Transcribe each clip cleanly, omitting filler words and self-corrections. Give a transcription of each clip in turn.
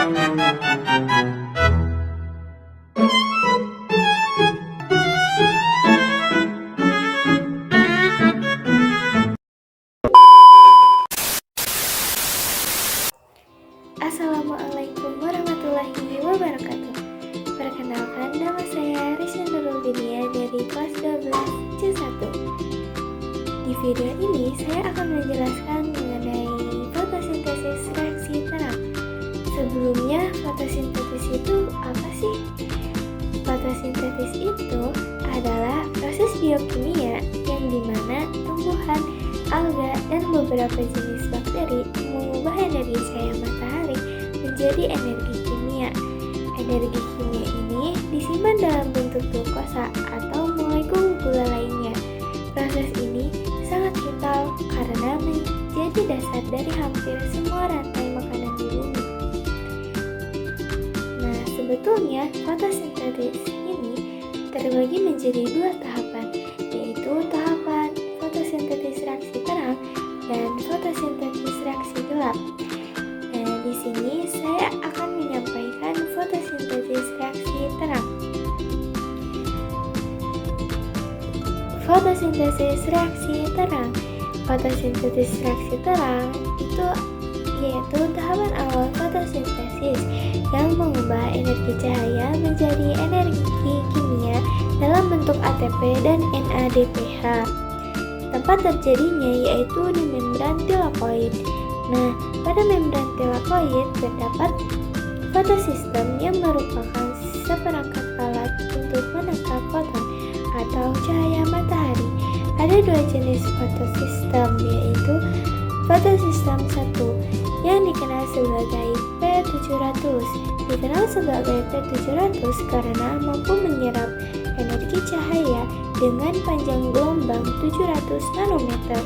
Assalamualaikum warahmatullahi wabarakatuh. Perkenalkan, nama saya Risna Nurul Dinia dari kelas 12 C1. Di video ini saya akan menjelaskan mengenai fotosintesis reaksi terang. Sebelumnya, fotosintesis itu apa sih? Fotosintesis itu adalah proses biokimia yang dimana tumbuhan, alga, dan beberapa jenis bakteri mengubah energi cahaya matahari menjadi energi kimia. Energi kimia ini disimpan dalam bentuk glukosa atau molekul gula lainnya. Proses ini sangat vital karena menjadi dasar dari hampir semua rantai makanan di bumi. Nah, sebetulnya fotosintesis ini terbagi menjadi dua tahapan, yaitu tahapan fotosintesis reaksi terang dan fotosintesis reaksi gelap. Nah, di sini saya akan menyampaikan fotosintesis reaksi terang. Fotosintesis reaksi terang. Fotosintesis reaksi terang itu yaitu tahapan awal fotosintesis yang mengubah energi cahaya menjadi energi kimia dalam bentuk ATP dan NADPH. Tempat terjadinya yaitu di membran tilakoid. Nah, pada membran tilakoid terdapat fotosistem yang merupakan seperangkat alat untuk menangkap foton atau cahaya matahari. Ada dua jenis fotosistem, yaitu fotosistem 1 yang dikenal sebagai P700. Dikenal sebagai P700 karena mampu menyerap energi cahaya dengan panjang gelombang 700 nanometer.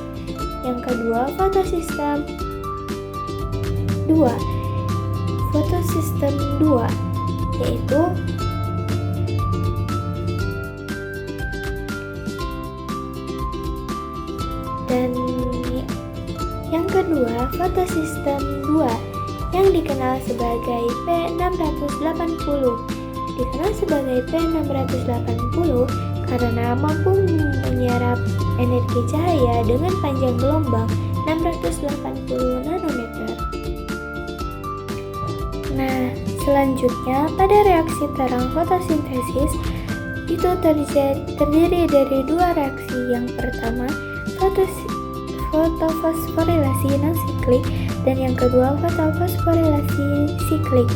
Yang kedua, fotosistem 2. Fotosistem 2 yaitu yang kedua, fotosistem 2 yang dikenal sebagai P680. Dikenal sebagai P680 karena mampu menyerap energi cahaya dengan panjang gelombang 680 nanometer. Nah, selanjutnya pada reaksi terang fotosintesis itu terdiri dari dua reaksi. Yang pertama, fotofosforilasi non-siklik, dan yang kedua fotofosforilasi siklik.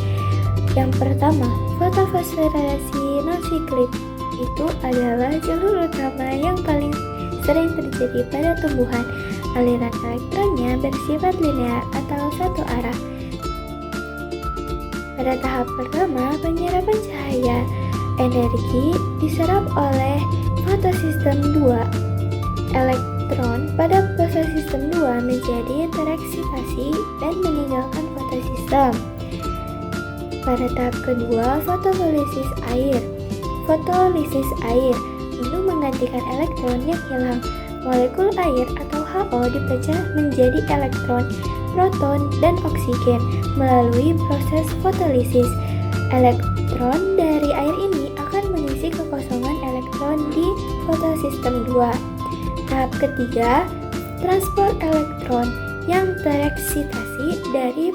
Yang pertama, fotofosforilasi non-siklik itu adalah jalur utama yang paling sering terjadi pada tumbuhan. Aliran elektronnya bersifat linear atau satu arah. Pada tahap pertama, penyerapan cahaya energi diserap oleh fotosistem 2. Elektron pada fotosistem 2 menjadi tereksitasi dan meninggalkan fotosistem. Pada tahap kedua, fotolisis air. Fotolisis air untuk menggantikan elektron yang hilang. Molekul air atau HO dipecah menjadi elektron, proton, dan oksigen melalui proses fotolisis. Elektron dari air ini akan mengisi kekosongan elektron di fotosistem 2. Tahap ketiga, transport elektron yang tereksitasi dari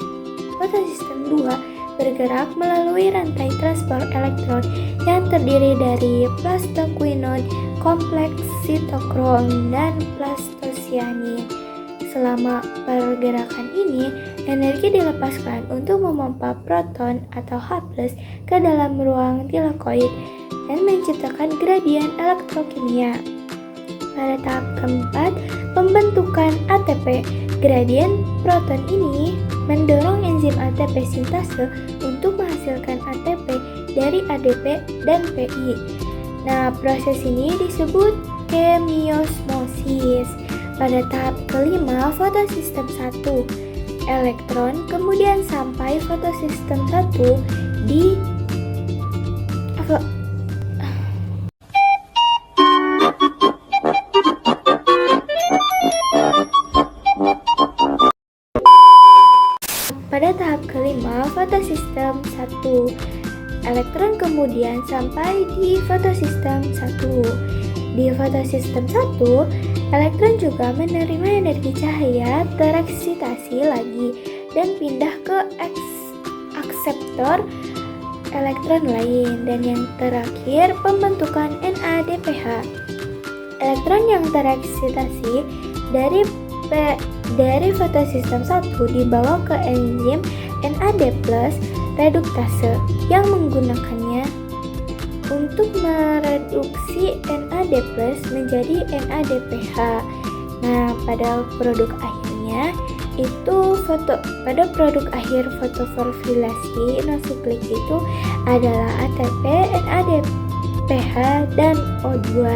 fotosistem 2 bergerak melalui rantai transport elektron yang terdiri dari plastoquinone, kompleks sitokrom, dan plastosianin. Selama pergerakan ini, energi dilepaskan untuk memompa proton atau H+ ke dalam ruang tilakoid dan menciptakan gradien elektrokimia. Pada tahap keempat, pembentukan ATP. Gradien proton ini mendorong enzim ATP sintase untuk menghasilkan ATP dari ADP dan PI. Nah, proses ini disebut kemiosmosis. Pada tahap kelima, fotosistem 1. Elektron kemudian sampai fotosistem 1 di kelima fotosistem 1. Elektron kemudian sampai di fotosistem 1. Di fotosistem 1, elektron juga menerima energi cahaya tereksitasi lagi dan pindah ke akseptor elektron lain. Dan yang terakhir, pembentukan NADPH. Elektron yang tereksitasi dari fotosistem 1 dibawa ke enzim NAD+ reduktase yang menggunakannya untuk mereduksi NAD+ menjadi NADPH. Nah, pada produk akhirnya pada produk akhir fotoformulasi non-siklik itu adalah ATP, NADPH, dan O2.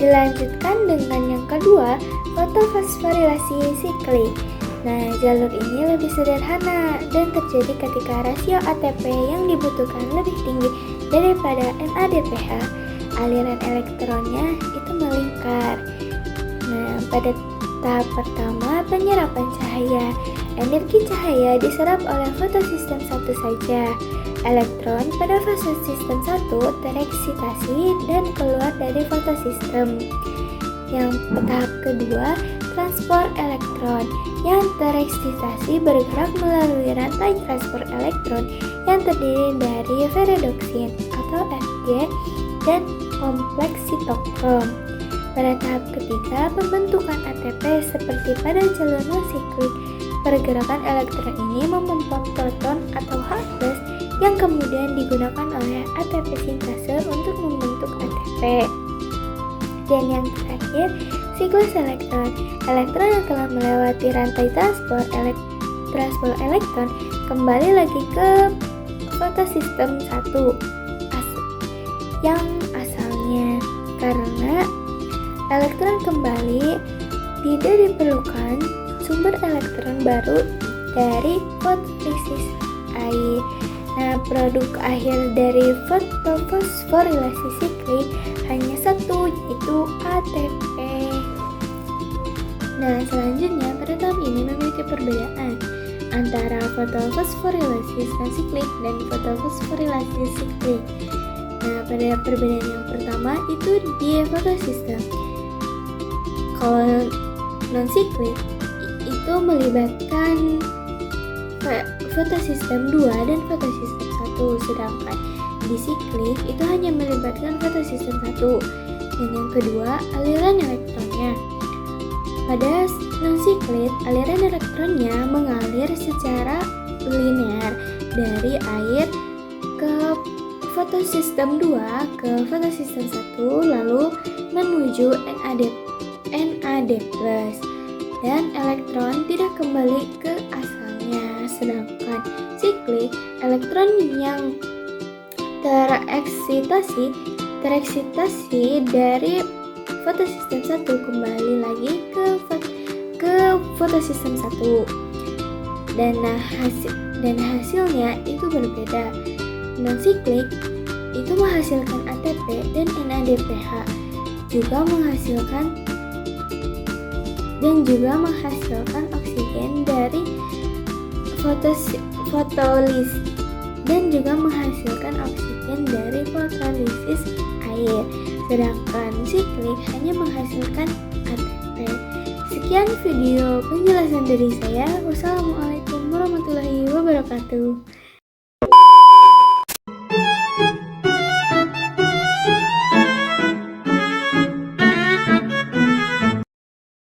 Dilanjutkan dengan yang kedua, fotofosforilasi siklik. Nah, jalur ini lebih sederhana dan terjadi ketika rasio ATP yang dibutuhkan lebih tinggi daripada NADPH. Aliran elektronnya itu melingkar. Nah, pada tahap pertama, penyerapan cahaya. Energi cahaya diserap oleh fotosistem 1 saja. Elektron pada fotosistem 1 tereksitasi dan keluar dari fotosistem. Yang tahap kedua, transport elektron. Yang tereksitasi bergerak melalui rantai transport elektron yang terdiri dari perodoksin atau Fg dan kompleks sitokrom. Pada tahap ketiga, pembentukan ATP seperti pada jalur non-siklik. Pergerakan elektron ini memompa proton atau H+ yang kemudian digunakan oleh ATP sintase untuk membentuk ATP. Dan yang terakhir, siklus elektron. Elektron yang telah melewati rantai transport elektron kembali lagi ke fotosistem 1 yang asalnya. Karena elektron kembali, tidak diperlukan sumber elektron baru dari fotolisis air. Nah, produk akhir dari fotofosforilasi siklik hanya satu, yaitu ATP. Nah, selanjutnya pada tahap ini memiliki perbedaan antara fotofosforilasi non-siklik dan fotofosforilasi siklik. Nah, pada perbedaan yang pertama itu di fotosistem. Kalau non-siklik itu melibatkan fotosistem 2 dan fotosistem 1, sedangkan di siklik itu hanya melibatkan fotosistem 1. Dan yang kedua, aliran elektronnya. Pada non-siklik, aliran elektronnya mengalir secara linear dari air ke fotosistem 2 ke fotosistem 1 lalu menuju NAD+, dan elektron tidak kembali ke asalnya. Sedangkan siklik, elektron yang tereksitasi dari fotosistem 1 kembali lagi ke fotosistem 1. Dan hasilnya itu berbeda. Non-siklik itu menghasilkan ATP dan NADPH, juga menghasilkan oksigen dari fotolis dan juga menghasilkan oksigen dari fotolisis air. Sedangkan siklik hanya menghasilkan ATP. Sekian video penjelasan dari saya. Wassalamualaikum warahmatullahi wabarakatuh.